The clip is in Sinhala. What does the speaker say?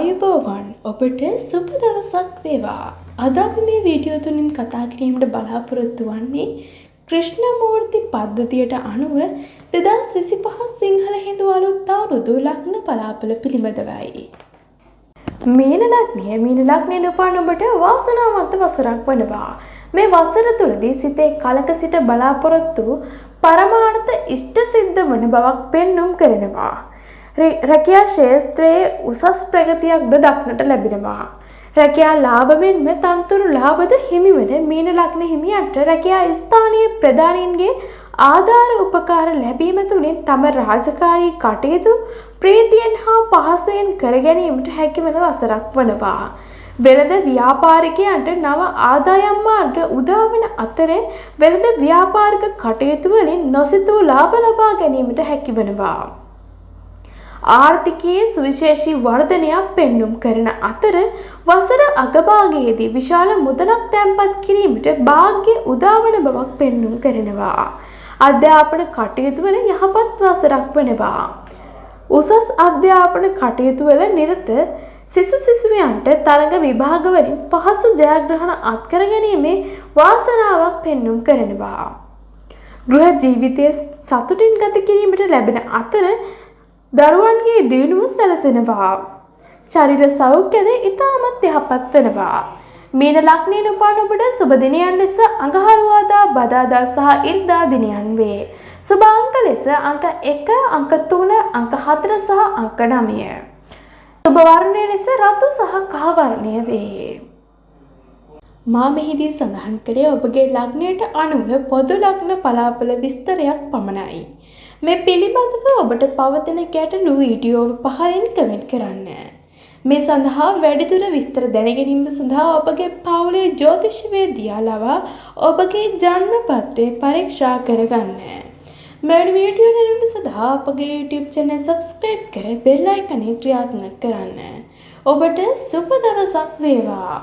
ආයුබෝවන් ඔබට සුබ දවසක් වේවා. අද අපි මේ වීඩියෝ තුලින් කතා කිරීමට බලාපොරොත්තු වන්නේ ක්‍රිෂ්ණමූර්ති පද්ධතියට අනුව 2025 සිංහල හින්දු අලුත් අවුරුදු ලග්න පලාපල පිළිබඳවයි. මීන ලග්නයේ උපන් ඔබට වාසනාවන්ත වසරක් වනවා. මේ වසර තුලදී සිතේ කලක සිට බලාපොරොත්තු පරමාර්ථ ඉෂ්ට සිද්ධ වන බවක් පෙන්눔 කරනවා. රැකියා ක්ෂේත්‍රයේ උසස් ප්‍රගතියක්ද දක්නට ලැබෙනවා. රැකියා ලාභ මෙන්ම තනතුරු ලාභද හිමි වන මීන ලග්න හිමියන්ට රැකියා ස්ථානීය ප්‍රධානීන්ගේ ආධාර උපකාර ලැබීම තුළින් තම රාජකාරී කටයුතු ප්‍රීතියෙන් හා පහසුවෙන් කර ගැනීමට හැකි වන වසරක් වනවා. වෙළඳ ව්‍යාපාරිකයන්ට නව ආදායම් මාර්ග උදා වන අතරේ වෙළඳ ව්‍යාපාරික කටයුතු වලින් නොසිතූ ලාභ ලබා ගැනීමට හැකි වෙනවා. ආර්ථිකයේ සුවිශේෂී වර්ධනයක් පෙන්눔 කරන අතර වසර අගභාගයේදී විශාල මුදලක් තැන්පත් කිරීමට භාග්‍ය උදා වන බවක් පෙන්눔 කරනවා. අධ්‍යාපන කටයුතු වල යහපත් වසරක් වෙනවා. උසස් අධ්‍යාපන කටයුතු වල නිරත සිසුවියන්ට තරඟ විභාග වලින් පහසු ජයග්‍රහණ අත්කර ගැනීමේ වාසනාවක් පෙන්눔 කරනවා. ගෘහ ජීවිතයේ සතුටින් ගත කිරීමට ලැබෙන අතර දරුවන්ගේ දියුණුව සැලසෙනවා. ශරීර සෞඛ්‍යද ඉතාමත් යහපත් වෙනවා. මීන ලග්නයේ උපන් ඔබට සුබ දිනයන් ලෙස අඟහරුවාදා බදාදා සහ ඉරිදා දිනයන් වේ. සුබ අංක ලෙස අංක 1, අංක 3, අංක 4 සහ අංක 9. සුබ වර්ණය ලෙස රතු සහ කහ වර්ණය වේ. මා මෙහිදී සඳහන් කළේ ඔබගේ ලග්නයට අනුව පොදු ලග්න පලාපල විස්තරයක් පමණයි. මේ පිළිබඳව ඔබට පවතින ගැටලු වීඩියෝ පහලින් කමෙන්ට් කරන්න. මේ සඳහා වැඩිදුර විස්තර දැනගැනීම සඳහා ඔබගේ පවුලේ ජ්‍යොතිෂවේදියා ලවා ඔබගේ ජන්ම පත්‍රය පරීක්ෂා කරගන්න. මෙවැනි වීඩියෝ නැරඹීම සඳහා අපගේ YouTube channel subscribe කර බෙල් අයිකනේ ක්‍රියාත්මක කරන්න. ඔබට සුබ දවසක් වේවා.